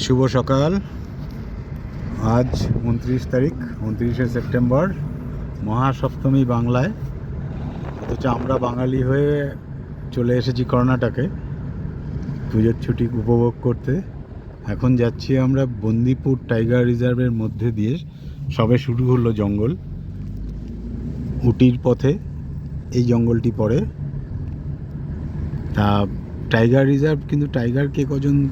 শুভ সকাল। আজ 29 তারিখ, 29শে সেপ্টেম্বর, মহাসপ্তমী বাংলায়। অথচ আমরা বাঙালি হয়ে চলে এসেছি কর্ণাটকে পুজোর ছুটি উপভোগ করতে। এখন যাচ্ছি আমরা বন্দিপুর টাইগার রিজার্ভের মধ্যে দিয়ে। সবে শুরু হলো জঙ্গল, উটির পথে এই জঙ্গলটি পড়ে। তা টাইগার রিজার্ভ, কিন্তু টাইগারকে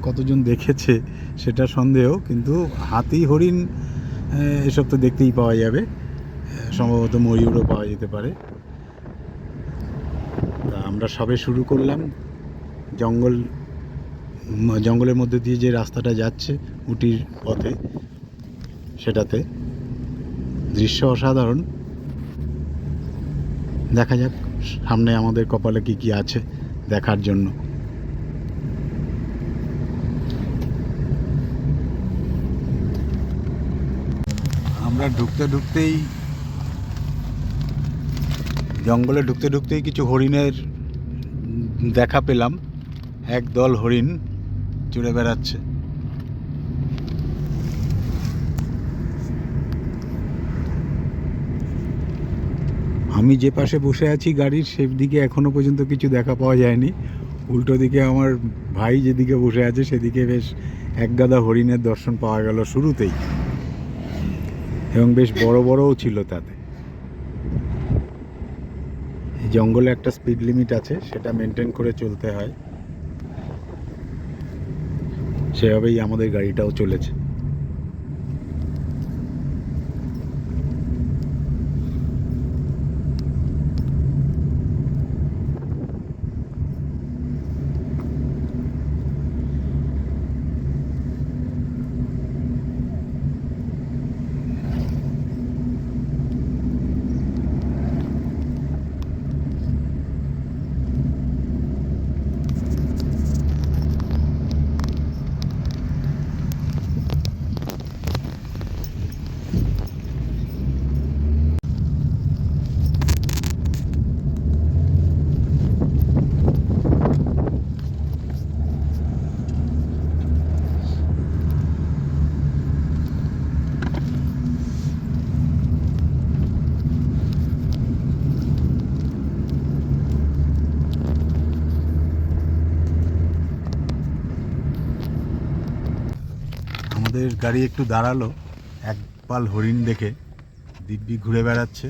কতজন দেখেছে সেটা সন্দেহ, কিন্তু হাতি, হরিণ এসব তো দেখতেই পাওয়া যাবে, সম্ভবত ময়ূরও পাওয়া যেতে পারে। তা আমরা সবে শুরু করলাম জঙ্গলের মধ্যে দিয়ে যে রাস্তাটা যাচ্ছে উটির পথে, সেটাতে দৃশ্য অসাধারণ। দেখা যাক সামনে আমাদের কপালে কি আছে দেখার জন্য। আমরা জঙ্গলে ঢুকতে ঢুকতেই কিছু হরিণের দেখা পেলাম। একদল হরিণ চড়ে বেড়াচ্ছে। আমি যে পাশে বসে আছি গাড়ির, সেদিকে এখনো পর্যন্ত কিছু দেখা পাওয়া যায়নি। উল্টো দিকে আমার ভাই যেদিকে বসে আছে সেদিকে বেশ একগাদা হরিণের দর্শন পাওয়া গেল শুরুতেই, এবং বেশ বড় বড়ও ছিল। তাতে জঙ্গলে একটা স্পিড লিমিট আছে, সেটা মেনটেন করে চলতে হয়। সেভাবেই আমাদের গাড়িটাও চলেছে। আমাদের গাড়ি একটু দাঁড়ালো এক পাল হরিণ দেখে। দিব্যি ঘুরে বেড়াচ্ছে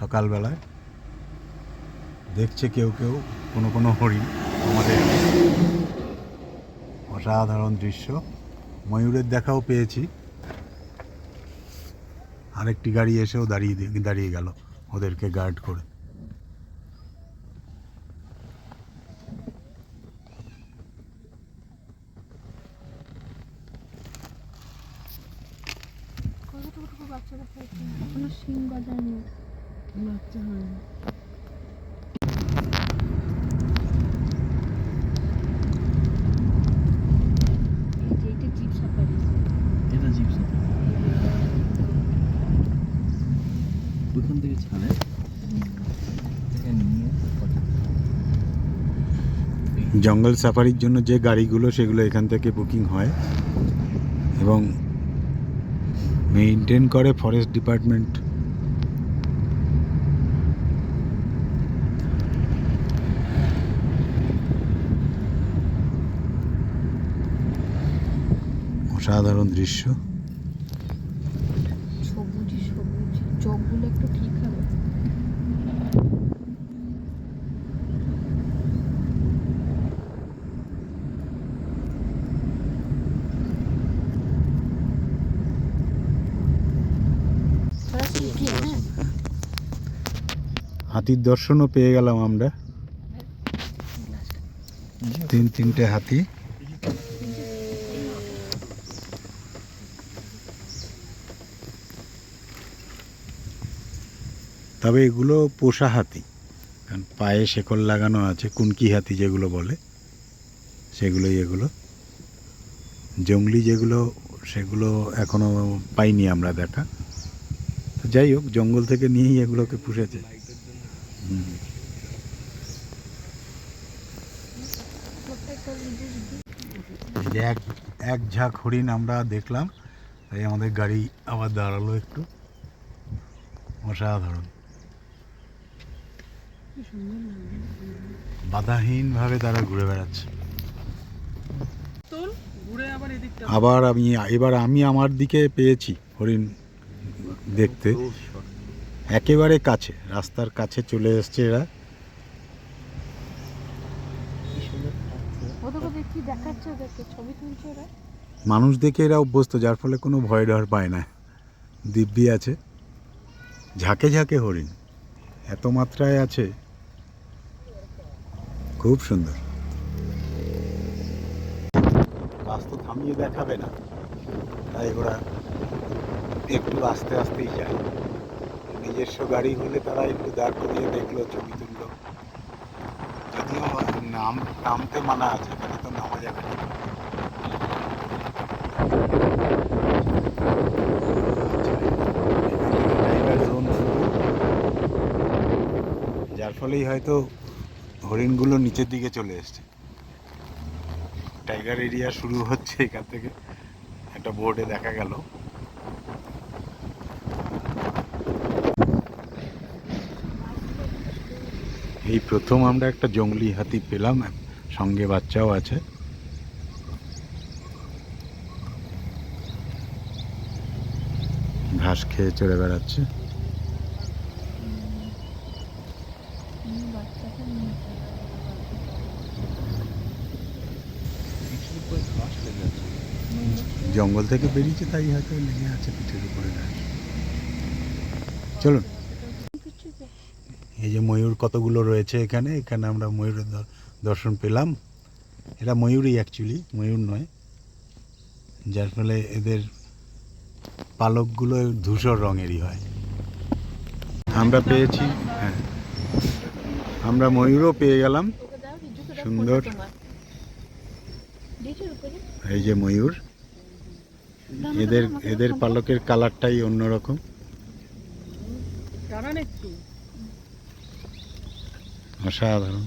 সকালবেলায়। দেখছে কেউ কোনো হরিণ আমাদের। অসাধারণ দৃশ্য। ময়ূরের দেখাও পেয়েছি। আরেকটি গাড়ি এসেও দাঁড়িয়ে গেল ওদেরকে গার্ড করে। এখনো শিং বাজায়নি, বাচ্চা হয়নি। এটা জিপ সাফারি, ওইখান থেকে ছাড়ে জঙ্গল সাফারির জন্য যে গাড়িগুলো, সেগুলো এখান থেকে বুকিং হয় এবং মেইনটেন করে ফরেস্ট ডিপার্টমেন্ট। অসাধারণ দৃশ্য। সবুজ চোখগুলো একটু ঠিক হবে। হাতির দর্শনও পেয়ে গেলাম আমরা। তিনটে হাতি। তবে এগুলো পোষা হাতি, কারণ পায়ে শেকল লাগানো আছে। কুনকি হাতি যেগুলো বলে সেগুলোই এগুলো। জঙ্গলি যেগুলো, সেগুলো এখনো পাইনি আমরা দেখা। যাই হোক, জঙ্গল থেকে নিয়েই এগুলোকে পুষেছে। এক ঝাঁক হরিণ আমরা দেখলাম, তাই আমাদের গাড়ি আবার দাঁড়ালো একটু। অসাধারণ, কি সুন্দর লাগছে। বাধাহীনভাবে তারা ঘুরে বেড়াচ্ছে। তোল ঘুরে আবার এদিকটা আবার এবার আমি আমার দিকে পেয়েছি হরিণ দেখতে, একেবারে কাছে, রাস্তার কাছে চলে এসছে এরা। কি সুন্দর লাগছে। ওদেরকে কি দেখাচ্ছে, ওদেরকে ছবি তুলছে ওরা। মানুষ দেখে এরা অভ্যস্ত, যার ফলে কোনো ভয় ডর পায় না, দিব্যি আছে। ঝাঁকে ঝাঁকে হরিণ এত মাত্রায় আছে, খুব সুন্দর। রাস্তা থামিয়ে দেখাবে না, তাই ওরা একটু আস্তে আস্তেই যায়। নিজস্ব গাড়ি হলে তারা একটু দাঁড় করিয়ে দেখলো, ছবি তুললো। যদিও নামতে মানা আছে, এখানে তো নামা যাবে না। টাইগার জোন শুরু, যার ফলেই হয়তো হরিণগুলো নিচের দিকে চলে এসছে। টাইগার এরিয়া শুরু হচ্ছে এখান থেকে, একটা বোর্ডে দেখা গেল। এই প্রথম আমরা একটা জংলি হাতি পেলাম, সঙ্গে বাচ্চাও আছে। ঘাস খেয়ে চড়ে বেড়াচ্ছে। বাচ্চাকে নিয়ে পিঠের উপরে ঘাস লেগে আছে। জঙ্গল থেকে বেরিয়েছে, তাই হয়তো লেগে আছে পিঠের উপরে ঘাস। চলুন, কিছু এই যে ময়ূর কতগুলো রয়েছে এখানে, এখানে আমরা ময়ূরের দর্শন পেলাম। এরা ময়ূরই, অ্যাকচুয়ালি ময়ূর নয়, যার ফলে এদের পালকগুলো ধূসর রঙেরই হয়। আমরা পেয়েছি, হ্যাঁ, আমরা ময়ূরও পেয়ে গেলাম। ওকে দাও, রিজুকে দাও সুন্দর। ফোনটা তোমার। দিয়েছো উপরে? এই যে ময়ূর, এদের পালকের কালারটাই অন্যরকম। দাঁড়ান একটু। অসাধারণ।